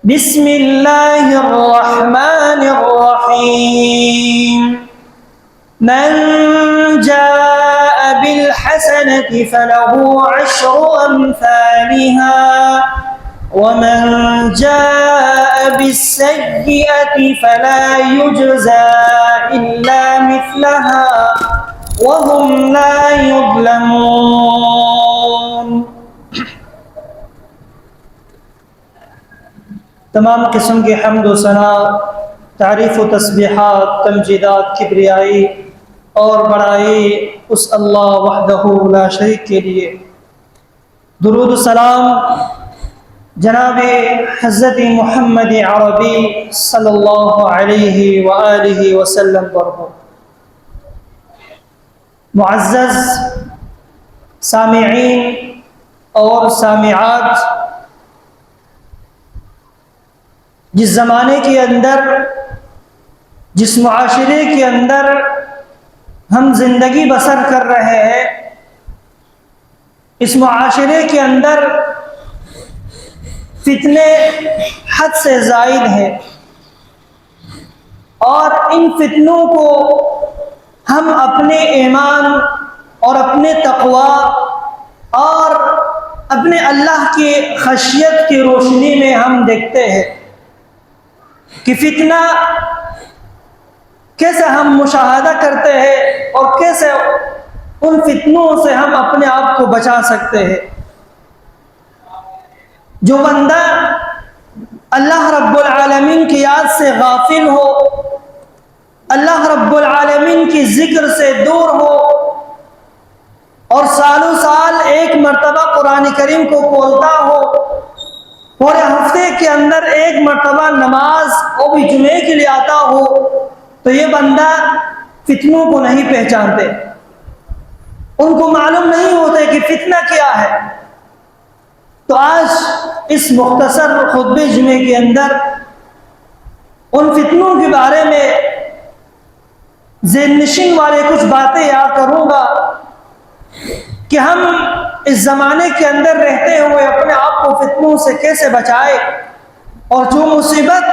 بسم اللہ الرحمن الرحیم من جاء بالحسنة فله عشر أمثالها ومن جاء بالسيئة فلا يجزى إلا مثلها وهم لا يظلمون۔ تمام قسم کی حمد و ثنا، تعریف و تسبیحات، تمجیدات، کبریائی اور بڑائی اس اللہ وحدہ لا شریک کے لیے۔ درود و سلام جناب حضرت محمد عربی صلی اللہ علیہ وآلہ وسلم پر ہو۔ معزز سامعین اور سامعات، جس زمانے کے اندر، جس معاشرے کے اندر ہم زندگی بسر کر رہے ہیں، اس معاشرے کے اندر فتنے حد سے زائد ہیں، اور ان فتنوں کو ہم اپنے ایمان اور اپنے تقوی اور اپنے اللہ کی خشیت کی روشنی میں ہم دیکھتے ہیں کہ فتنہ کیسے ہم مشاہدہ کرتے ہیں اور کیسے ان فتنوں سے ہم اپنے آپ کو بچا سکتے ہیں۔ جو بندہ اللہ رب العالمین کی یاد سے غافل ہو، اللہ رب العالمین کی ذکر سے دور ہو، اور سالوں سال ایک مرتبہ قرآن کریم کو کھولتا ہو، پورے ہفتے کے اندر ایک مرتبہ نماز وہ بھی جمعے کے لیے آتا ہو، تو یہ بندہ فتنوں کو نہیں پہچانتے، ان کو معلوم نہیں ہوتا کہ فتنہ کیا ہے۔ تو آج اس مختصر خطبہ جمعے کے اندر ان فتنوں کے بارے میں ذہن نشین والے کچھ باتیں یاد کروں گا کہ ہم اس زمانے کے اندر رہتے ہوئے اپنے آپ کو فتنوں سے کیسے بچائے، اور جو مصیبت،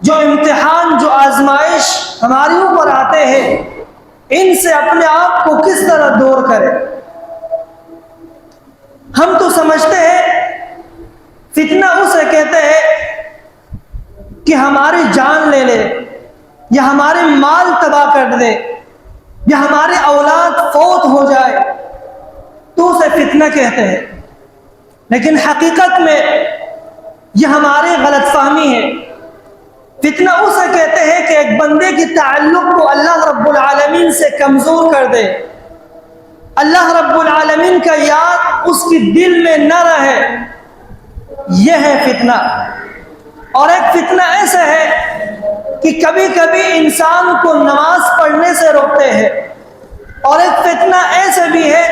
جو امتحان، جو آزمائش ہمارے اوپر آتے ہیں، ان سے اپنے آپ کو کس طرح دور کرے۔ ہم تو سمجھتے ہیں فتنہ اسے کہتے ہیں کہ ہماری جان لے لے، یا ہمارے مال تباہ کر دے، یا ہمارے اولاد فوت ہو جائے، تو اسے فتنہ کہتے ہیں۔ لیکن حقیقت میں یہ ہماری غلط فہمی ہے۔ فتنہ اسے کہتے ہیں کہ ایک بندے کی تعلق کو اللہ رب العالمین سے کمزور کر دے، اللہ رب العالمین کا یاد اس کی دل میں نہ رہے، یہ ہے فتنہ۔ اور ایک فتنہ ایسا ہے کہ کبھی کبھی انسان کو نماز پڑھنے سے روکتے ہیں، اور ایک فتنہ ایسا بھی ہے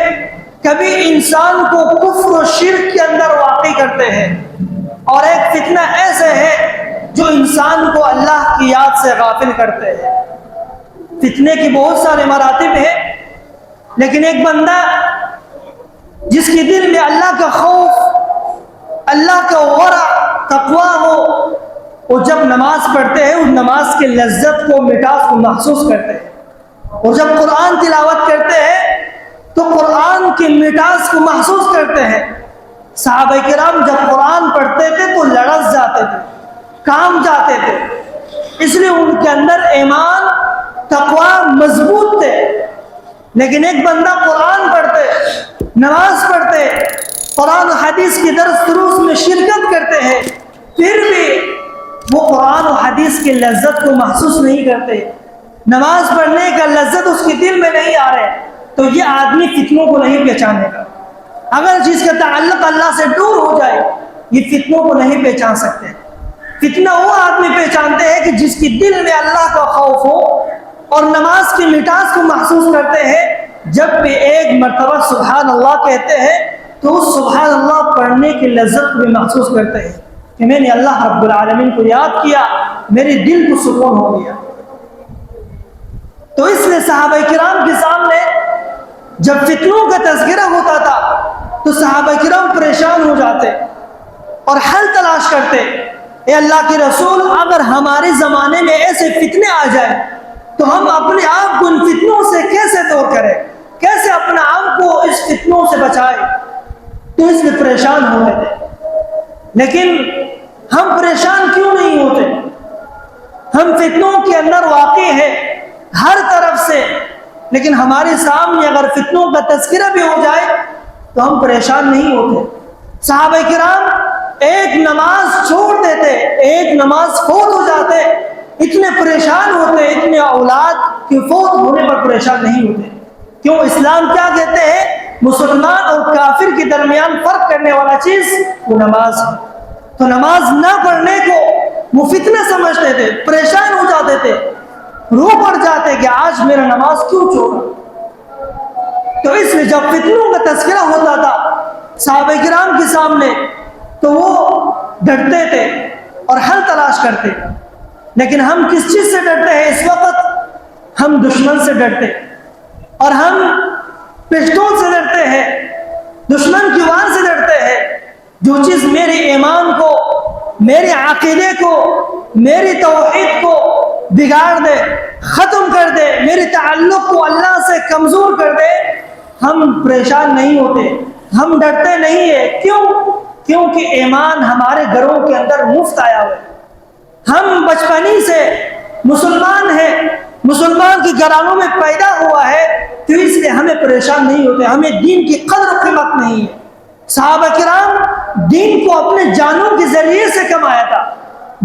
کبھی انسان کو کفر و شرک کے اندر واقع کرتے ہیں، اور ایک فتنہ ایسا ہے جو انسان کو اللہ کی یاد سے غافل کرتے ہیں۔ فتنے کی بہت سارے مراتب ہیں، لیکن ایک بندہ جس کے دل میں اللہ کا خوف، اللہ کا ورع، تقوی ہو، وہ جب نماز پڑھتے ہیں اس نماز کی لذت کو، مٹاس کو محسوس کرتے ہیں، اور جب قرآن تلاوت کرتے ہیں تو قرآن کی مٹاس کو محسوس کرتے ہیں۔ صحابہ کرام جب قرآن پڑھتے تھے تو لڑز جاتے تھے، کام جاتے تھے، اس لیے ان کے اندر ایمان، تقوی مضبوط تھے۔ لیکن ایک بندہ قرآن پڑھتے، نماز پڑھتے، قرآن حدیث کی درس دروس میں شرکت کرتے ہیں، پھر بھی وہ قرآن و حدیث کی لذت کو محسوس نہیں کرتے، نماز پڑھنے کا لذت اس کے دل میں نہیں آ رہے، تو یہ آدمی فتنوں کو نہیں پہچانے گا۔ اگر جس کا تعلق اللہ سے دور ہو جائے، یہ فتنوں کو نہیں پہچان سکتے۔ فتنہ وہ آدمی پہچانتے ہیں کہ جس کی دل میں اللہ کا خوف ہو اور نماز کی مٹاس کو محسوس کرتے ہیں، جب بھی ایک مرتبہ سبحان اللہ کہتے ہیں تو اس سبحان اللہ پڑھنے کی لذت کو بھی محسوس کرتے ہیں کہ میں نے اللہ رب العالمین کو یاد کیا، میرے دل کو سکون ہو گیا۔ تو اس لیے صحابہ کرام کے سامنے جب فتنوں کا تذکرہ ہوتا تھا تو صحابہ کرام پریشان ہو جاتے اور حل تلاش کرتے۔ اے اللہ کے رسول اگر ہمارے زمانے میں ایسے فتنے آ جائیں تو ہم اپنے آپ کو ان فتنوں سے کیسے دور کریں، کیسے اپنے آپ کو اس فتنوں سے بچائیں؟ تو اس میں پریشان ہو گئے تھے۔ لیکن ہم پریشان کیوں نہیں ہوتے؟ ہم فتنوں کے اندر واقع ہیں ہر طرف سے، لیکن ہمارے سامنے اگر فتنوں کا تذکرہ بھی ہو جائے تو ہم پریشان نہیں ہوتے۔ صحابہ کرام ایک نماز چھوڑ دیتے، ایک نماز فوت ہو جاتے، اتنے پریشان ہوتے، اتنے اولاد کے فوت ہونے پر پریشان نہیں ہوتے۔ کیوں؟ اسلام کیا کہتے ہیں؟ مسلمان اور کافر کے درمیان فرق کرنے والا چیز وہ نماز ہے۔ تو نماز نہ پڑھنے کو وہ فتنہ سمجھتے تھے، پریشان ہو جاتے تھے، رو پڑ جاتے کہ آج میرا نماز کیوں چھوڑا۔ تو اس میں جب فتنوں کا تذکرہ ہوتا تھا صحابہ کرام کے سامنے تو وہ ڈرتے تھے اور حل تلاش کرتے۔ لیکن ہم کس چیز سے ڈرتے ہیں اس وقت؟ ہم دشمن سے ڈرتے اور ہم پشتوں سے ڈرتے ہیں، دشمن کی وار سے ڈرتے ہیں۔ جو چیز میرے ایمان کو، میرے عقیدے کو، میری توحید کو بگاڑ دے، ختم کر دے، میرے تعلق کو اللہ سے کمزور کر دے، ہم پریشان نہیں ہوتے، ہم ڈرتے نہیں ہیں۔ کیوں؟ کیونکہ ایمان ہمارے گھروں کے اندر مفت آیا ہوا ہے۔ ہم بچپنی سے مسلمان ہیں، مسلمان کے گھرانوں میں پیدا ہوا ہے، تو اس لیے ہمیں پریشان نہیں ہوتے، ہمیں دین کی قدر و قیمت نہیں ہے۔ صحابہ کرام دین کو اپنے جانوں کے ذریعے سے کمایا تھا،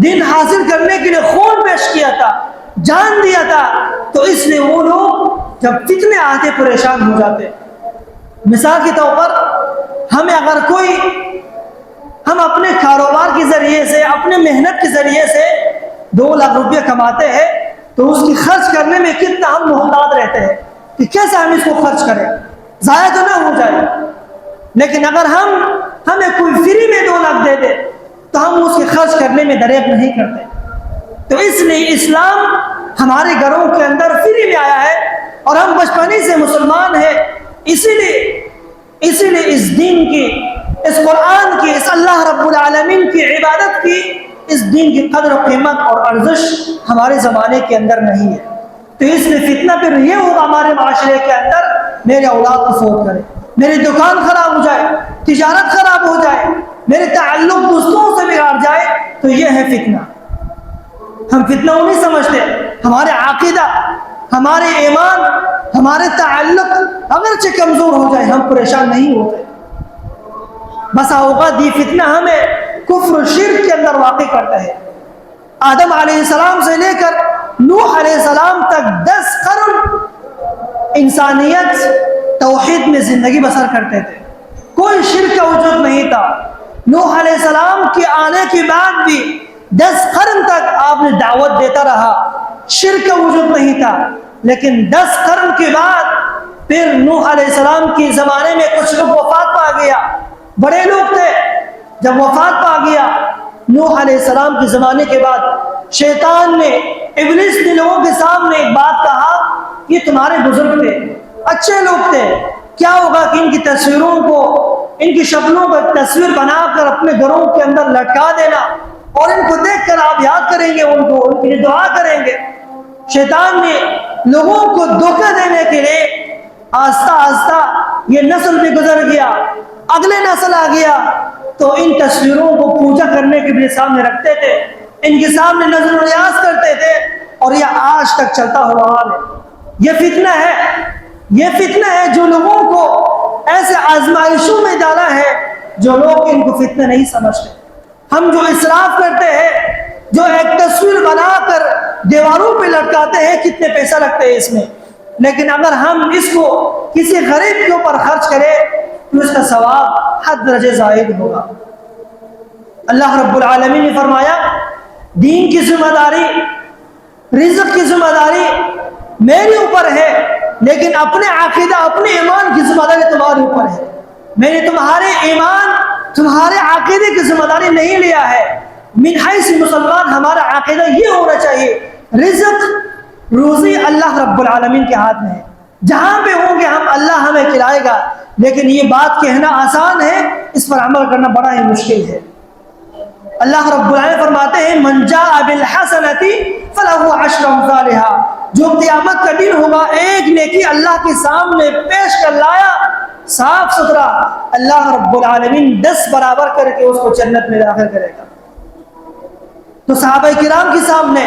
دین حاصل کرنے کے لیے خون پیش کیا تھا، جان دیا تھا، تو اس لیے وہ لوگ جب فتنے آتے پریشان ہو جاتے۔ مثال کے طور پر ہمیں اگر کوئی، ہم اپنے کاروبار کے ذریعے سے، اپنے محنت کے ذریعے سے 2 لاکھ روپے کماتے ہیں تو اس کی خرچ کرنے میں کتنا ہم محتاط رہتے ہیں کہ کیسے ہم اس کو خرچ کریں، ضائع تو نہ ہو جائے۔ لیکن اگر ہمیں کوئی فری میں 2 لاکھ دے دے تو ہم اس کے خرچ کرنے میں دریغ نہیں کرتے۔ تو اس لیے اسلام ہمارے گھروں کے اندر فری میں آیا ہے اور ہم بچپنی سے مسلمان ہیں، اسی لیے اس دین کی، اس قرآن کی، اس اللہ رب العالمین کی عبادت کی، اس دین کی قدر و قیمت اور ارزش ہمارے زمانے کے اندر نہیں ہے۔ تو اس لیے فتنہ پھر یہ ہوگا ہمارے معاشرے کے اندر، میرے اولاد کو فوت کرے، میری دکان خراب ہو جائے، تجارت خراب ہو جائے، میرے تعلق دوستوں سے بگڑ جائے، تو یہ ہے فتنہ۔ ہم فتنہ وہ نہیں سمجھتے، ہمارے عقیدہ، ہمارے ایمان، ہمارے تعلق اگرچہ کمزور ہو جائے ہم پریشان نہیں ہوتے۔ بس اوقات یہ فتنہ ہمیں کفر و شرک کے اندر واقع کرتا ہے۔ آدم علیہ السلام سے لے کر نوح علیہ السلام تک 10 قرن انسانیت توحید میں زندگی بسر کرتے تھے، کوئی شرک کا وجود نہیں تھا۔ نوح علیہ السلام کے آنے کے بعد بھی 10 قرن تک آپ نے دعوت دیتا رہا، شرک کا وجود نہیں تھا۔ لیکن 10 قرن کے بعد پھر نوح علیہ السلام کے زمانے میں کچھ لوگ وفات پا گیا، بڑے لوگ تھے، جب وفات پا گیا نوح علیہ السلام کے زمانے کے بعد شیطان نے، ابلیس نے لوگوں کے سامنے ایک بات کہا، یہ تمہارے بزرگ تھے، اچھے لوگ تھے، کیا ہوگا کہ ان کی تصویروں کو، ان کی شکلوں کو تصویر بنا کر اپنے گھروں کے اندر لٹکا دینا اور ان کو دیکھ کر آپ یاد کریں گے، ان کو، ان کے لیے دعا کریں گے۔ شیطان نے لوگوں کو دھوکہ دینے کے لیے آہستہ آہستہ یہ نسل بھی گزر گیا، اگلے نسل آ گیا، تو ان تصویروں کو پوجا کرنے کے لیے سامنے رکھتے تھے، ان کے سامنے نظر و نیاز کرتے تھے، اور یہ آج تک چلتا ہوا حال ہے۔ یہ فتنہ ہے، یہ فتنہ ہے جو لوگوں کو ایسے آزمائشوں میں ڈالا ہے جو لوگ ان کو فتنہ نہیں سمجھتے۔ ہم جو اسراف کرتے ہیں، جو ایک تصویر بنا کر دیواروں پہ لٹکاتے ہیں، کتنے پیسہ لگتے ہیں اس میں، لیکن اگر ہم اس کو کسی غریب کے اوپر خرچ کریں تو اس کا ثواب حد درجے زائد ہوگا۔ اللہ رب العالمین نے فرمایا دین کی ذمہ داری، رزق کی ذمہ داری میرے اوپر ہے، لیکن اپنے عقیدہ، اپنے ایمان کی ذمہ داری تمہارے اوپر ہے۔ میں نے تمہارے ایمان، تمہارے عقیدے کی ذمہ داری نہیں لیا ہے۔ من حیث مسلمان ہمارا عقیدہ یہ ہونا چاہیے، رزق، روزی اللہ رب العالمین کے ہاتھ میں ہے، جہاں پہ ہوں گے ہم، اللہ ہمیں کھلائے گا، لیکن یہ بات کہنا آسان ہے، اس پر عمل کرنا بڑا ہی مشکل ہے۔ اللہ رب العالمین فرماتے ہیں من جاء بالحسنۃ فلہ عشر امثالھا، جو قیامت کا دن ہوگا ایک نیکی اللہ کے سامنے پیش کر لایا صاف ستھرا، اللہ رب العالمین 10 برابر کر کے اس کو جنت میں داخل کرے گا۔ تو صحابہ کرام کے سامنے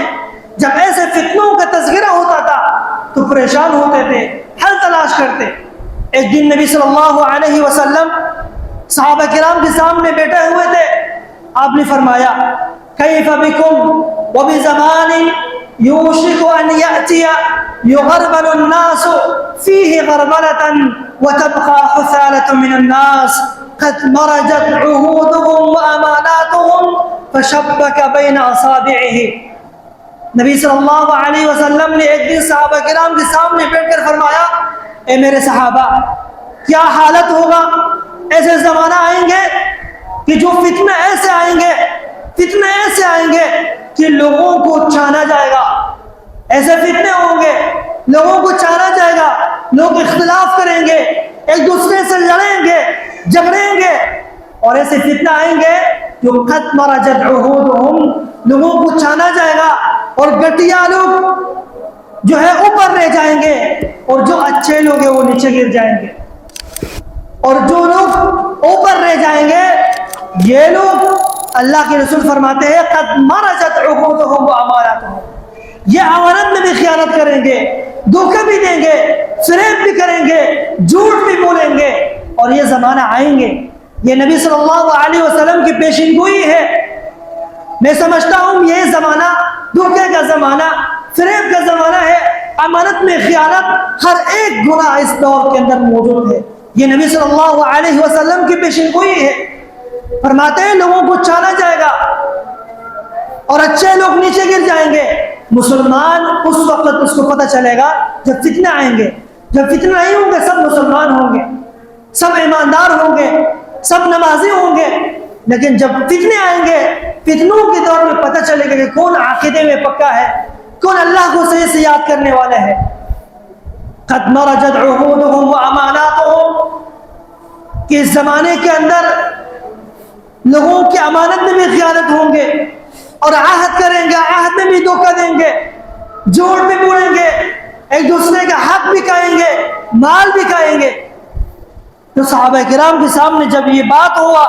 جب ایسے فتنوں کا تذکرہ ہوتا تھا تو پریشان ہوتے تھے، حل تلاش کرتے۔ ایک دن نبی صلی اللہ علیہ وسلم صحابہ کرام کے سامنے بیٹھے ہوئے تھے، آپ نے فرمایا کیف بکم وبزمان یوشک ان یأتی یغربل الناس فیہ غربلة وتبقى حثالة من الناس قد مرجت عہودهم واماناتهم فشبک بین اصابعہ۔ نبی صلی اللہ علیہ وسلم نے ایک دن صحابہ کرام کے سامنے بیٹھ کر فرمایا اے میرے صحابہ، کیا حالت ہوگا، ایسے زمانہ آئیں گے کہ جو فتنہ ایسے آئیں گے کہ لوگوں کو چھانا جائے گا، ایسے فتنے ہوں گے لوگوں کو چھانا جائے گا، لوگ اختلاف کریں گے، ایک دوسرے سے لڑیں گے، جھگڑیں گے، اور ایسے فتنہ آئیں گے جو قد مرجت عہودہم، لوگوں کو چھانا جائے گا اور گٹیا لوگ جو ہے اوپر رہ جائیں گے اور جو اچھے لوگ ہیں وہ نیچے گر جائیں گے، اور جو لوگ اوپر رہ جائیں گے یہ لوگ، اللہ کے رسول فرماتے ہیں قد مرجت عہودہم واماناتہم، یہ امانت میں بھی خیانت کریں گے، دھوکہ بھی دیں گے، فریب بھی کریں گے، جھوٹ بھی بولیں گے، اور یہ زمانہ آئیں گے۔ یہ نبی صلی اللہ علیہ وسلم کی پیشین گوئی ہے۔ میں سمجھتا ہوں یہ زمانہ دھوکے کا زمانہ، فریب کا زمانہ ہے، امانت میں خیانت ہر ایک گناہ اس دور کے اندر موجود ہے۔ یہ نبی صلی اللہ علیہ وسلم کی پیشین گوئی ہے۔ فرماتے ہیں لوگوں کو چھانا جائے گا اور اچھے لوگ نیچے گر جائیں گے۔ مسلمان اس وقت اس کو پتہ چلے گا جب فتنہ آئیں گے، جب فتنہ نہیں ہوں گے سب مسلمان ہوں گے، سب ایماندار ہوں گے، سب نمازی ہوں گے، لیکن جب فتنے آئیں گے، فتنوں کے دور میں پتہ چلے گا کہ کون عقیدے میں پکا ہے، کون اللہ کو صحیح سے یاد کرنے والا ہے۔ قد مرجت عہودہم واماناتہم، کہ اس زمانے کے اندر لوگوں کی امانت میں بھی خیانت ہوں گے اور عہد کریں گے، عہد میں بھی دھوکہ دیں گے، جھوٹ بھی بولیں گے، ایک دوسرے کا حق بھی کھائیں گے، مال بھی کھائیں گے۔ تو صحابہ کرام کے سامنے جب یہ بات ہوا،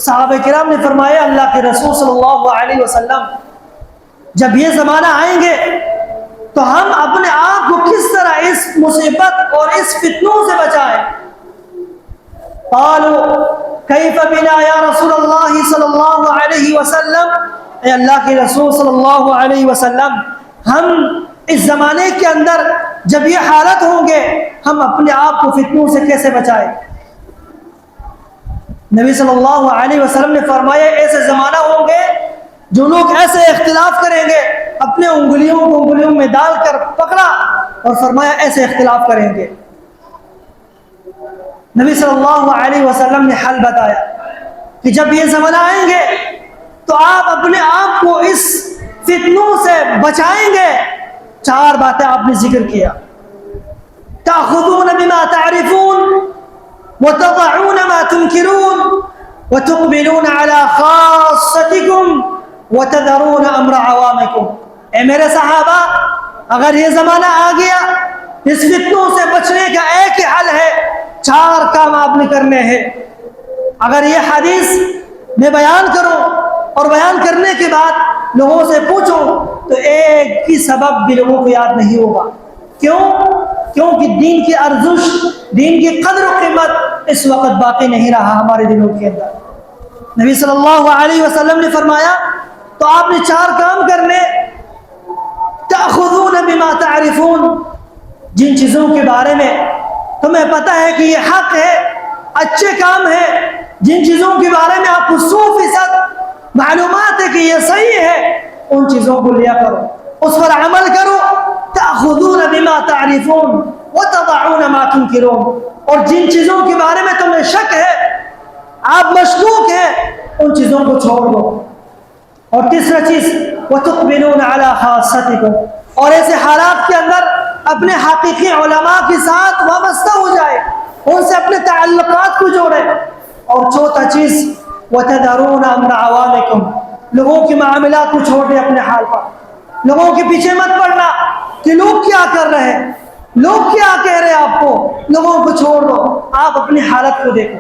صحابہ کرام نے فرمایا اللہ کے رسول صلی اللہ علیہ وسلم جب یہ زمانہ آئیں گے تو ہم اپنے آپ کو کس طرح اس مصیبت اور اس فتنوں سے بچائیں؟ قالوا کیف بنا یا رسول اللہ صلی اللہ علیہ وسلم، اے اللہ کے رسول صلی اللہ علیہ وسلم، ہم اس زمانے کے اندر جب یہ حالت ہوں گے ہم اپنے آپ کو فتنوں سے کیسے بچائیں؟ نبی صلی اللہ علیہ وسلم نے فرمایا ایسے زمانہ ہوں گے جو لوگ ایسے اختلاف کریں گے، اپنے انگلیوں کو انگلیوں میں ڈال کر پکڑا اور فرمایا ایسے اختلاف کریں گے۔ نبی صلی اللہ علیہ وسلم نے حل بتایا کہ جب یہ زمانہ آئیں گے تو آپ اپنے آپ کو اس فتنوں سے بچائیں گے۔ 4 باتیں آپ نے ذکر کیا، تأخذون بما تعرفون وتضعون ما تنكرون وتقبلون على خاصتكم وتذرون امر عوامكم۔ اے میرے صحابہ، اگر یہ زمانہ آ گیا، اس فتنوں سے بچنے کا ایک ہی حل ہے، 4 کام آپ نے کرنے ہیں۔ اگر یہ حدیث میں بیان کروں اور بیان کرنے کے بعد لوگوں سے پوچھوں تو ایک ہی سبب بھی لوگوں کو یاد نہیں ہوگا۔ کیوں؟ کیونکہ دین کی ارزش، دین کی قدر و قیمت اس وقت باقی نہیں رہا ہمارے دلوں کے اندر۔ نبی صلی اللہ علیہ وسلم نے فرمایا تو آپ نے 4 کام کرنے، تأخذون بما تعرفون، جن چیزوں کے بارے میں تمہیں پتہ ہے کہ یہ حق ہے، اچھے کام ہے، جن چیزوں کے بارے میں آپ کو 100% معلومات ہے کہ یہ صحیح ہے، ان چیزوں کو لیا کرو، اس پر عمل کرو۔ تأخذون بما تعرفون وتضعون ما تنكرون، اور جن چیزوں کے بارے میں تمہیں شک ہے، آپ مشکوک ہیں، ان چیزوں کو چھوڑ دو۔ اور تیسرا چیز وتقبلون على خاصتكم، اور ایسے حالات کے اندر اپنے حقیقی علماء کے ساتھ وابستہ ہو جائے، ان سے اپنے تعلقات کو جوڑے۔ اور چوتھا چیز وَتَذَرُونَ أَمْرَ عَوَامِكُمْ، لوگوں کے معاملات کو چھوڑ دیں اپنے حال پر، لوگوں کے پیچھے مت پڑنا کہ لوگ کیا کر رہے ہیں، لوگ کیا کہہ رہے ہیں آپ کو، لوگوں کو چھوڑ دو، آپ اپنی حالت کو دیکھو،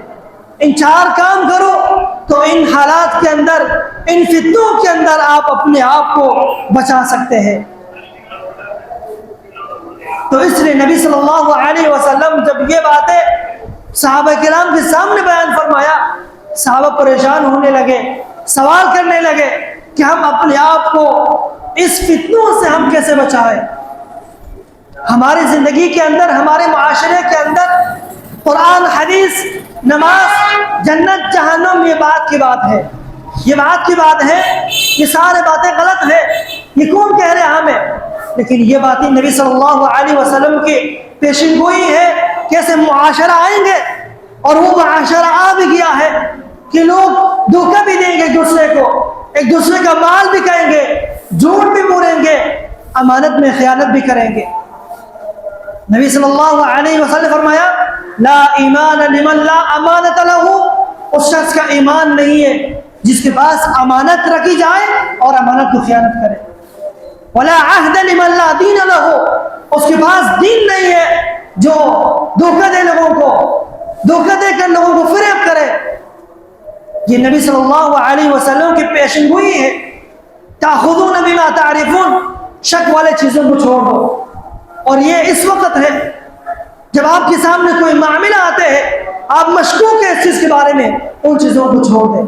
ان 4 کام کرو تو ان حالات کے اندر، ان فتنوں کے اندر آپ اپنے آپ کو بچا سکتے ہیں۔ تو اس لیے نبی صلی اللہ علیہ وسلم جب یہ باتیں صحابہ کرام کے سامنے بیان فرمایا، صحابہ پریشان ہونے لگے، سوال کرنے لگے کہ ہم اپنے آپ کو اس فتنوں سے ہم کیسے بچائیں۔ ہماری زندگی کے اندر، ہمارے معاشرے کے اندر قرآن، حدیث، نماز، جنت، جہنم، یہ بات کی بات ہے، یہ بات کی بات ہے، یہ سارے باتیں غلط ہیں، یہ کون کہہ رہے ہمیں؟ لیکن یہ باتیں نبی صلی اللہ علیہ وسلم کی پیشن گوئی ہے، کیسے معاشرہ آئیں گے، اور وہ معاشرہ آ بھی گیا ہے کہ لوگ دھوکہ بھی دیں گے ایک دوسرے کو، ایک دوسرے کا مال بھی کہیں گے، جھوٹ بھی بولیں گے، امانت میں خیانت بھی کریں گے۔ نبی صلی اللہ علیہ وسلم نے فرمایا لا ایمان لمن لا امانت لہ، اس شخص کا ایمان نہیں ہے جس کے پاس امانت رکھی جائے اور امانت کو خیانت کرے۔ ولا عہد لمن لا دین لہ، اس کے پاس دین نہیں ہے جو دھوکہ دے لوگوں کو، دھوکہ دے کر لوگوں کو فریب کرے۔ یہ نبی صلی اللہ علیہ وسلم کی پیشن گوئی ہے۔ تاخذون بما تعرفون، شک والے چیزوں کو چھوڑ دو، اور یہ اس وقت ہے جب آپ کے سامنے کوئی معاملہ آتے ہیں، آپ مشکوک ہیں اس چیز کے بارے میں، ان چیزوں کو چھوڑ دیں۔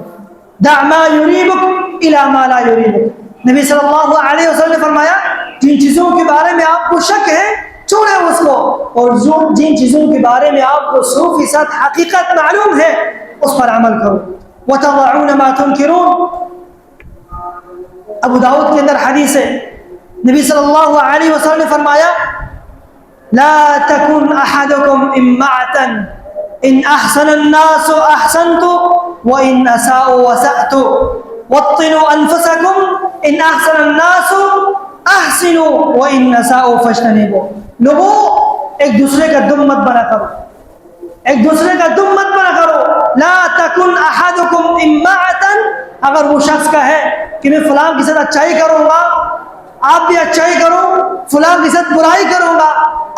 دع ما یریبک الی ما لا یریبک، نبی صلی اللہ علیہ وسلم نے فرمایا جن چیزوں کے بارے میں آپ کو شک ہے چھوڑیں اس کو، اور جن چیزوں کے بارے میں آپ کو 100% حقیقت معلوم ہے اس پر عمل کرو۔ وتضعون ما تنکرون، ابو داؤد کے اندر حدیث ہے، نبی صلی اللہ علیہ وسلم نے فرمایا لا تكن احدكم امعة ان احسن الناس احسنت وان اساءوا وسأت، وطنوا انفسكم ان احسن الناس احسنوا وان اساءوا فاجتنبوا، لوگوں ایک دوسرے کا دم مت بنا کرو، ایک دوسرے کا دم مت بنا کرو۔ لا تكن احدكم امعة، اگر وہ شخص کا ہے کہ میں فلاں کے ساتھ اچھائی کروں گا، آپ بھی اچھائی کرو، فلاں کے ساتھ برائی کروں گا،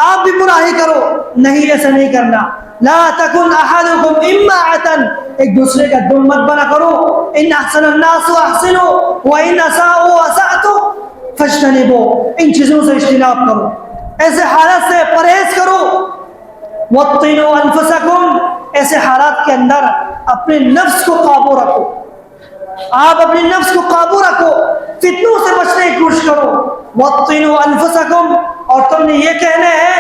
آپ بھی برائی کرو، نہیں، ایسا نہیں کرنا۔ لا تكن احدكم امعة، ایک دوسرے کا دم مت بنا کرو۔ ان احسن الناس احسنوا وان اساءوا واسأتوا فاجتنبوا، ان چیزوں سے اجتناب کرو، ایسے حالت سے پرہیز کرو۔ وطنوا انفسکم، ایسے حالات کے اندر اپنے نفس کو قابو رکھو، آپ اپنے نفس کو قابو رکھو، فتنوں سے بچنے کی کوشش کرو۔ وطنوا انفسکم، اور تم نے یہ کہنا ہے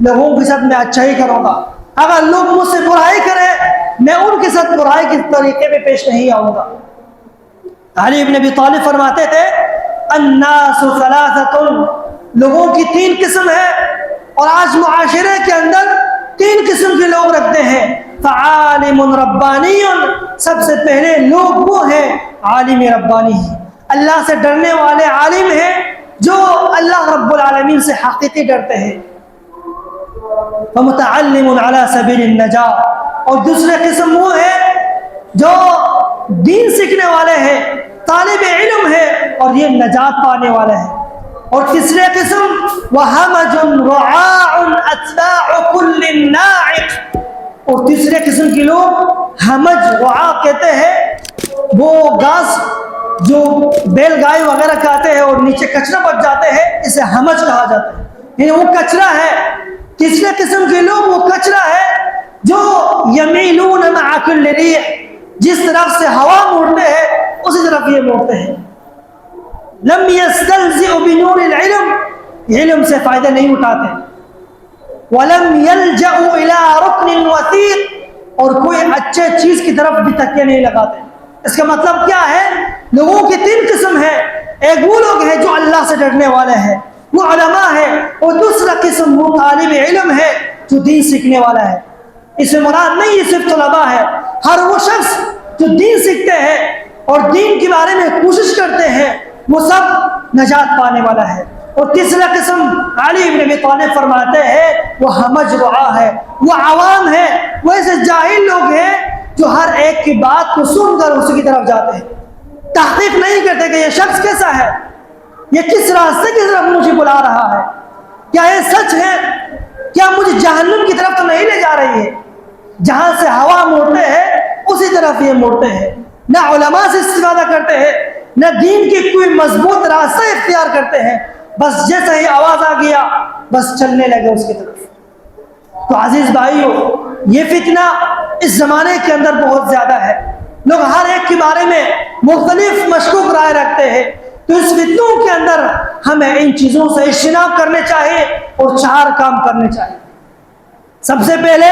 لوگوں کے ساتھ میں اچھائی کروں گا، اگر لوگ مجھ سے برائی کریں میں ان کے ساتھ برائی کے طریقے میں پیش نہیں آؤں گا۔ علی بن ابی طالب فرماتے تھے الناس ثلاثۃ، لوگوں کی 3 قسم ہے، اور آج معاشرے کے اندر 3 قسم کے لوگ رکھتے ہیں۔ فعالم ربانی، سب سے پہلے لوگ وہ ہیں عالم ربانی، اللہ سے ڈرنے والے عالم ہیں جو اللہ رب العالمین سے حقیقی ڈرتے ہیں۔ ومتعلم علی سبیل النجاة، اور دوسرے قسم وہ ہے جو دین سیکھنے والے ہیں، طالب علم ہے اور یہ نجات پانے والے ہیں۔ اور تیسرے قسم وہمج رعاع اتباع کل ناعق، اور تیسرے قسم کے لوگ ہمج رعاع کہتے ہیں، وہ گھاس جو بیل گائے وغیرہ کھاتے ہیں اور نیچے کچرا بچ جاتے ہیں، اسے ہمج کہا جاتا ہے، یعنی وہ کچرا ہے۔ تیسرے قسم کے لوگ وہ کچرا ہے جو یمیلون مع کل ریح، جس طرف سے ہوا موڑتے ہیں اسی طرف یہ موڑتے ہیں۔ لم یستلزئ بنور العلم، علم سے فائدہ نہیں اٹھاتے۔ ولم یلجأ الى رکن وثیق، اور کوئی اچھے چیز کی طرف بھی تکیہ نہیں لگاتے۔ اس کا مطلب کیا ہے؟ لوگوں کی 3 قسم ہے، ایک وہ لوگ ہیں جو اللہ سے ڈرنے والے ہیں، وہ علماء ہے، اور دوسرا قسم وہ طالب علم ہے جو دین سیکھنے والا ہے۔ اس میں مراد نہیں یہ صرف طلباء ہے، ہر وہ شخص جو دین سیکھتے ہیں اور دین کے بارے میں کوشش کرتے ہیں وہ سب نجات پانے والا ہے۔ اور تیسرا قسم علی بن ابی طالب فرماتے ہیں وہ ہمج رعاع ہے، وہ عوام ہے، وہ ایسے جاہل لوگ ہیں جو ہر ایک کی بات کو سن کر اسی کی طرف جاتے ہیں، تحقیق نہیں کرتے کہ یہ شخص کیسا ہے، یہ کس راستے کی طرف مجھے بلا رہا ہے، کیا یہ سچ ہے، کیا مجھے جہنم کی طرف تو نہیں لے جا رہی ہے۔ جہاں سے ہوا موڑتے ہیں اسی طرف یہ موڑتے ہیں، نہ علماء سے استفادہ کرتے ہیں، نہ دین کی کوئی مضبوط راستہ اختیار کرتے ہیں، بس جیسے ہی آواز آ گیا بس چلنے لگے اس کی طرف۔ تو عزیز بھائیو، یہ فتنہ اس زمانے کے اندر بہت زیادہ ہے، لوگ ہر ایک کے بارے میں مختلف مشکوک رائے رکھتے ہیں۔ تو اس فتنوں کے اندر ہمیں ان چیزوں سے اجتناب کرنے چاہیے اور 4 کام کرنے چاہیے۔ سب سے پہلے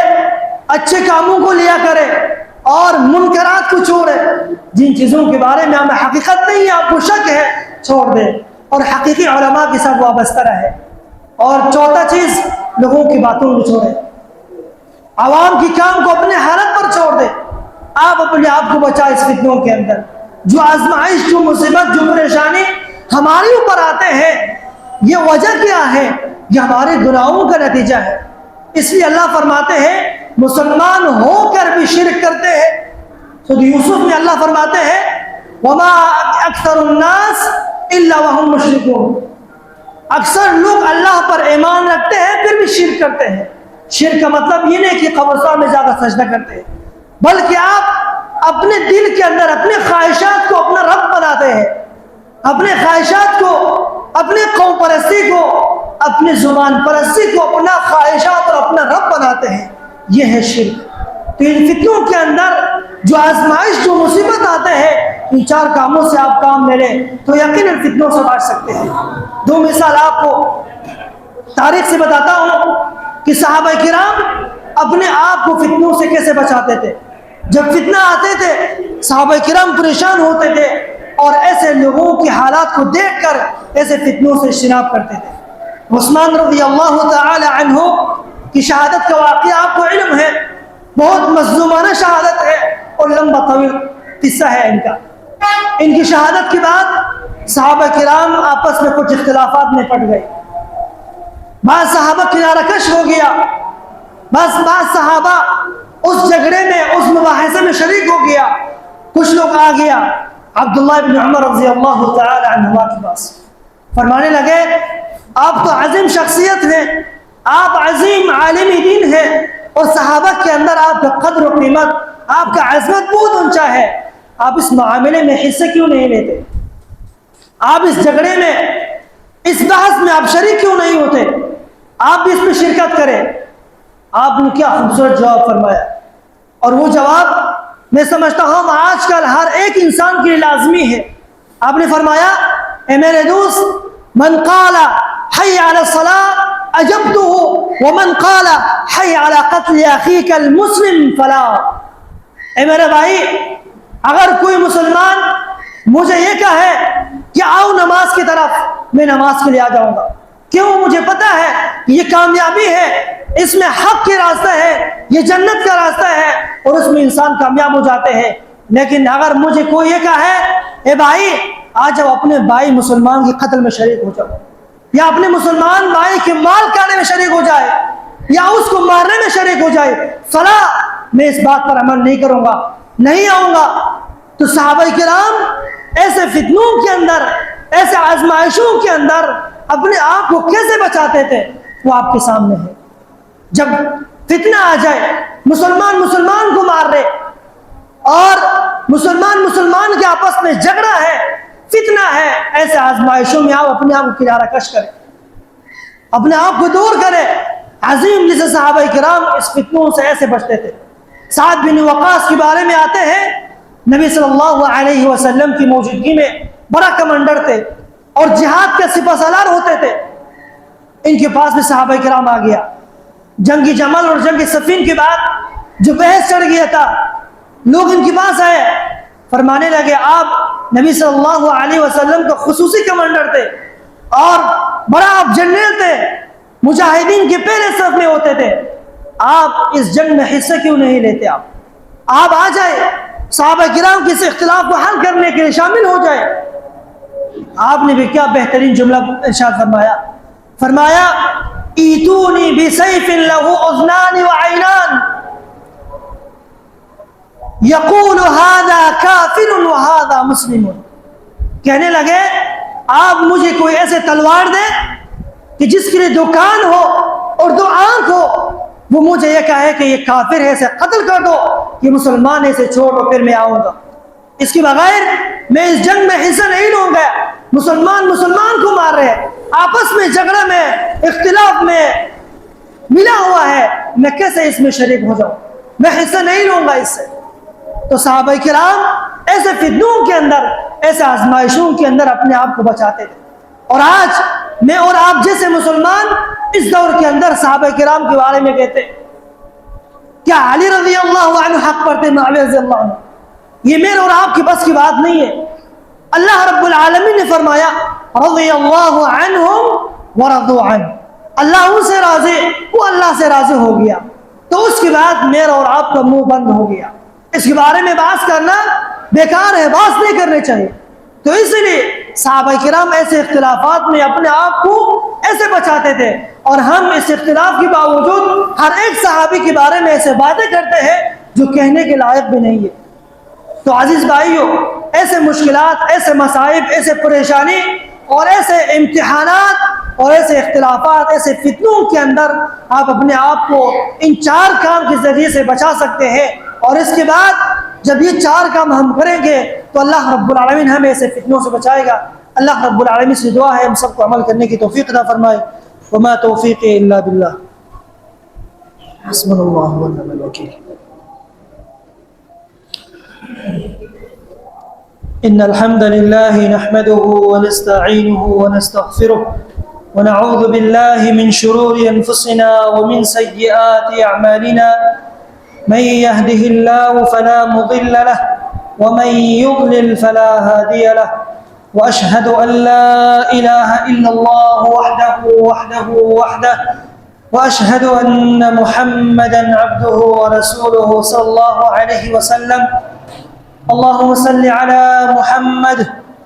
اچھے کاموں کو لیا کرے اور منکرات کو چھوڑے، جن چیزوں کے بارے میں ہمیں حقیقت نہیں ہے، آپ کو شک ہے، چھوڑ دے اور حقیقی علماء کے ساتھ وابستہ رہے۔ اور چوتھا چیز، لوگوں کی باتوں کو چھوڑے، عوام کی کام کو اپنے حالت پر چھوڑ دے۔ آپ اپنے آپ کو بچائے اس فتنوں کے اندر۔ جو آزمائش، جو مصیبت، جو پریشانی ہمارے اوپر آتے ہیں، یہ وجہ کیا ہے؟ یہ ہمارے گناہوں کا نتیجہ ہے۔ اس لیے اللہ فرماتے ہیں مسلمان ہو کر بھی شرک کرتے ہیں۔ سورۃ یوسف میں اللہ فرماتے ہیں وما اکثر الناس الا وهم مشرکون، اکثر لوگ اللہ پر ایمان رکھتے ہیں پھر بھی شرک کرتے ہیں۔ شرک کا مطلب یہ نہیں کہ قبرستان میں جا کر سجدہ کرتے ہیں، بلکہ آپ اپنے دل کے اندر اپنے خواہشات کو اپنا رب بناتے ہیں، اپنے خواہشات کو، اپنے قوم پرستی کو، اپنے زبان پرستی کو اپنا خواہشات اور اپنا رب بناتے ہیں، یہ ہے شرک۔ تو ان فتنوں کے اندر جو آزمائش، جو مصیبت آتے ہیں، ان 4 کاموں سے آپ کام لے لیں تو یقیناً فتنوں سے بچ سکتے ہیں۔ 2 مثال آپ کو تاریخ سے بتاتا ہوں کہ صحابہ کرام اپنے آپ کو فتنوں سے کیسے بچاتے تھے۔ جب فتنہ آتے تھے صحابہ کرام پریشان ہوتے تھے اور ایسے لوگوں کی حالات کو دیکھ کر ایسے فتنوں سے اجتناب کرتے تھے۔ عثمان رضی اللہ تعالی عنہ کی شہادت کا واقعہ آپ کو علم ہے، بہت مظلومانہ شہادت ہے اور لمبا طویل قصہ ہے ان کا۔ ان کی شہادت کے بعد صحابہ کرام آپس میں کچھ اختلافات میں پڑ گئے، بعض صحابہ کنارہ کش ہو گیا، بعض صحابہ اس جھگڑے میں، اس مباحثے میں شریک ہو گیا۔ کچھ لوگ آ گیا عبداللہ بن عمر رضی اللہ تعالی عنہما کے پاس، فرمانے لگے آپ تو عظیم شخصیت ہیں، آپ عظیم عالم دین ہیں اور صحابہ کے اندر آپ کا قدر و قیمت، آپ کا عظمت بہت اونچا ہے، آپ اس معاملے میں حصہ کیوں نہیں لیتے؟ آپ اس جھگڑے میں، اس بحث میں آپ شریک کیوں نہیں ہوتے؟ آپ بھی اس میں شرکت کریں۔ آپ نے کیا خوبصورت جواب فرمایا، اور وہ جواب میں سمجھتا ہوں آج کل ہر ایک انسان کے لیے لازمی ہے۔ آپ نے فرمایا اے میرے دوست، من قال حی علی الصلاۃ اجبتہ ومن قال حی علی قتل اخیک المسلم فلا۔ اے میرے بھائی، اگر کوئی مسلمان مجھے یہ کہے کہ آؤ نماز کی طرف، میں نماز کے لیے آ جاؤں گا، کیوں؟ مجھے پتا ہے کہ یہ کامیابی ہے، اس میں حق کے راستہ ہے، یہ جنت کا راستہ ہے اور اس میں انسان کامیاب ہو جاتے ہیں۔ لیکن اگر مجھے کوئی یہ کہے اے بھائی آ جاؤ اپنے بھائی مسلمان کے قتل میں شریک ہو جاؤ، یا اپنے مسلمان بھائی کے مال کھانے میں شریک ہو جائے، یا اس کو مارنے میں شریک ہو جائے، فلا، میں اس بات پر عمل نہیں کروں گا، نہیں آؤں گا۔ تو صحابہ کرام ایسے فتنوں کے اندر، ایسے آزمائشوں کے اندر اپنے آپ کو کیسے بچاتے تھے، وہ آپ کے سامنے ہے۔ جب فتنہ آ جائے، مسلمان مسلمان کو مار رہے اور مسلمان کے آپس میں جھگڑا ہے، فتنہ ہے، ایسے آزمائشوں میں آپ اپنے آپ کو کنارہ کش کریں، اپنے آپ کو دور کریں۔ عظیم جیسے صحابہ کرام اس فتنوں سے ایسے بچتے تھے۔ سعد بن وقاص کے بارے میں آتے ہیں، نبی صلی اللہ علیہ وسلم کی موجودگی میں بڑا کمانڈر تھے اور جہاد کے سپہ سالار ہوتے تھے۔ ان کے پاس بھی صحابہ کرام آ گیا۔ جنگ جمل اور جنگ صفین کے بعد جو بحث چڑھ گیا تھا، لوگ ان کے پاس آئے، فرمانے لگے آپ نبی صلی اللہ علیہ وسلم کا خصوصی کمانڈر تھے اور بڑا آپ جنرل تھے، مجاہدین کے پہلے صف میں ہوتے تھے، آپ اس جنگ میں حصہ کیوں نہیں لیتے؟ آپ آ جائے، صحابہ کرام کے اس اختلاف کو حل کرنے کے لیے شامل ہو جائے۔ آپ نے بھی کیا بہترین جملہ ارشاد فرمایا، فرمایا ایتونی بسیف لہ اذنان وعینان، یقول ھذا کافر وھذا مسلم، کہنے لگے آپ مجھے کوئی ایسے تلوار دیں کہ جس کے لیے دو کان ہو اور دو آنکھ ہو، وہ مجھے یہ کہے کہ یہ کافر ہے، اسے قتل کر دو، یہ مسلمان ہے، اسے چھوڑو پھر میں آؤں گا، اس کے بغیر میں اس جنگ میں حصہ نہیں لوں گا۔ مسلمان کو مار رہے ہیں، آپس میں جھگڑے میں اختلاف میں ملا ہوا ہے، میں کیسے اس میں شریک ہو جاؤں؟ میں حصہ نہیں لوں گا اس سے۔ تو صحابہ کرام ایسے فتنوں کے اندر، ایسے آزمائشوں کے اندر اپنے آپ کو بچاتے تھے۔ اور آج میں اور آپ جیسے مسلمان اس دور کے اندر صحابہ کرام کے بارے میں کہتے ہیں، کیا علی رضی اللہ عنہ حق پڑھتے ہیں؟ معاویہ رضی اللہ عنہ، یہ میرے اور آپ کی بس کی بات نہیں ہے۔ اللہ رب العالمین نے فرمایا رضی اللہ عنہم ورضوا عنہ، اللہ ان سے راضی، وہ اللہ سے راضی ہو گیا، تو اس کے بعد میرا اور آپ کا منہ بند ہو گیا، اس کے بارے میں بحث کرنا بیکار ہے، بحث نہیں کرنے چاہیے۔ تو اس لیے صحابہ کرام ایسے اختلافات میں اپنے آپ کو ایسے بچاتے تھے، اور ہم اس اختلاف کے باوجود ہر ایک صحابی کے بارے میں ایسے باتیں کرتے ہیں جو کہنے کے لائق بھی نہیں ہے۔ تو عزیز بھائیو، ایسے مشکلات، ایسے مصائب، ایسے پریشانی اور ایسے امتحانات اور ایسے اختلافات، ایسے فتنوں کے اندر آپ اپنے آپ کو ان 4 کام کے ذریعے سے بچا سکتے ہیں، اور اس کے بعد جب یہ 4 کام ہم کریں گے تو اللہ رب العالمین ہمیں ایسے فتنوں سے بچائے گا۔ اللہ رب العالمین سے دعا ہے ہم سب کو عمل کرنے کی توفیق عطا فرمائے۔ وما توفیقی الا باللہ، حسبنا اللہ ونعم الوکیل۔ إن الحمد لله نحمده ونستعينه ونستغفره ونعوذ بالله من شرور أنفسنا ومن سيئات أعمالنا، من يهده الله فلا مضل له ومن يضلل فلا هادي له، وأشهد أن لا إله إلا الله وحده وأشهد أن محمدا عبده ورسوله صلى الله عليه وسلم۔ اللهم صل على محمد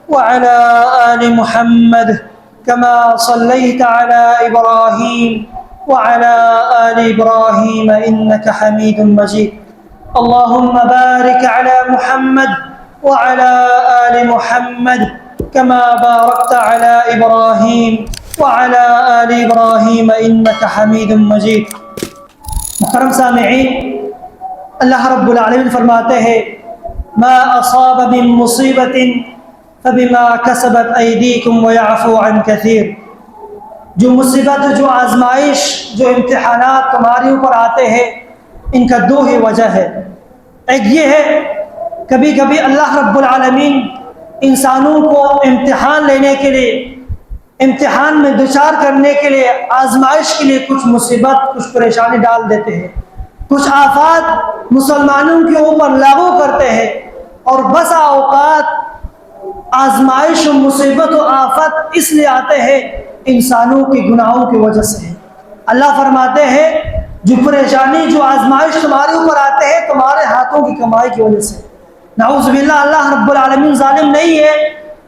وعلى آل محمد كما صليت على إبراهيم وعلى آل إبراهيم إنك حميد مجيد۔ اللهم بارك على محمد وعلى آل محمد كما باركت على إبراهيم وعلى آل إبراهيم إنك حميد مجيد۔ محترم سامعین، اللہ رب العالمین فرماتے ہیں ما اصاب من مصیبت فبما کسبت ایدیکم ویعفو عن کثیر، جو مصیبت، جو آزمائش، جو امتحانات تمہارے اوپر آتے ہیں، ان کا 2 ہی وجہ ہے۔ ایک یہ ہے، کبھی کبھی اللہ رب العالمین انسانوں کو امتحان لینے کے لیے، امتحان میں دوچار کرنے کے لیے، آزمائش کے لیے کچھ مصیبت، کچھ پریشانی ڈال دیتے ہیں، کچھ آفات مسلمانوں کے اوپر لاگو کرتے ہیں، اور بسا اوقات آزمائش و مصیبت و آفت اس لیے آتے ہیں انسانوں کے گناہوں کی وجہ سے۔ اللہ فرماتے ہیں جو پریشانی، جو آزمائش تمہارے اوپر آتے ہیں تمہارے ہاتھوں کی کمائی کی وجہ سے۔ نعوذ باللہ، اللہ رب العالمین ظالم نہیں ہے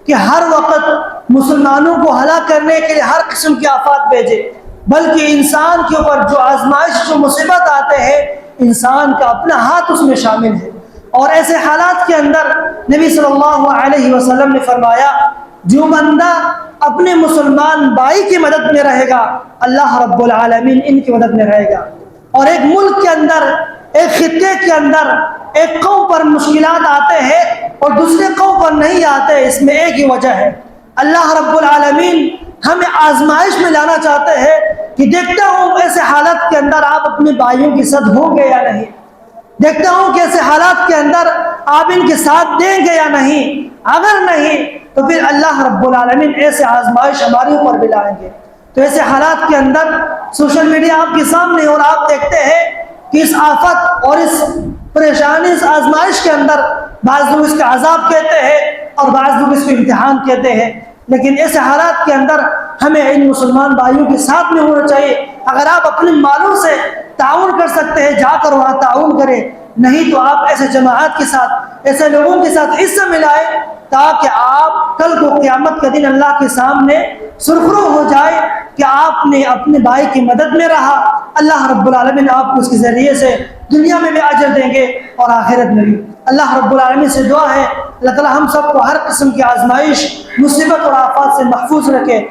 کہ ہر وقت مسلمانوں کو ہلاک کرنے کے لیے ہر قسم کی آفات بھیجے، بلکہ انسان کے اوپر جو آزمائش، جو مصیبت آتے ہیں، انسان کا اپنا ہاتھ اس میں شامل ہے۔ اور ایسے حالات کے اندر نبی صلی اللہ علیہ وسلم نے فرمایا جو بندہ اپنے مسلمان بھائی کی مدد میں رہے گا، اللہ رب العالمین ان کی مدد میں رہے گا۔ اور ایک ملک کے اندر، ایک خطے کے اندر ایک قوم پر مشکلات آتے ہیں اور دوسرے قوم پر نہیں آتے، اس میں ایک ہی وجہ ہے، اللہ رب العالمین ہمیں آزمائش میں لانا چاہتے ہیں کہ دیکھتا ہوں ایسے حالات کے اندر آپ اپنے بھائیوں کی صد ہوں گے یا نہیں، دیکھتا ہوں کہ ایسے حالات کے اندر آپ ان کے ساتھ دیں گے یا نہیں، اگر نہیں تو پھر اللہ رب العالمین ایسے آزمائش ہمارے اوپر بھی لائیں گے۔ تو ایسے حالات کے اندر سوشل میڈیا آپ کے سامنے، اور آپ دیکھتے ہیں کہ اس آفت اور اس پریشانی، اس آزمائش کے اندر بعض لوگ اس کا عذاب کہتے ہیں اور بعض لوگ اس کو امتحان کہتے ہیں، لیکن ایسے حالات کے اندر ہمیں ان مسلمان بھائیوں کے ساتھ میں ہونا چاہیے۔ اگر آپ اپنے مالوں سے تعاون کر سکتے ہیں جا کر وہاں تعاون کریں، نہیں تو آپ ایسے جماعت کے ساتھ، ایسے لوگوں کے ساتھ حصہ ملائیں تاکہ آپ کل کو قیامت کے دن اللہ کے سامنے سرخرو ہو جائے کہ آپ نے اپنے بھائی کی مدد میں رہا۔ اللہ رب العالمین آپ کو اس کے ذریعے سے دنیا میں بھی اجر دیں گے اور آخرت میں بھی۔ اللہ رب العالمین سے دعا ہے اللہ تعالی ہم سب کو ہر قسم کی آزمائش، مصیبت اور آفات سے محفوظ رکھے۔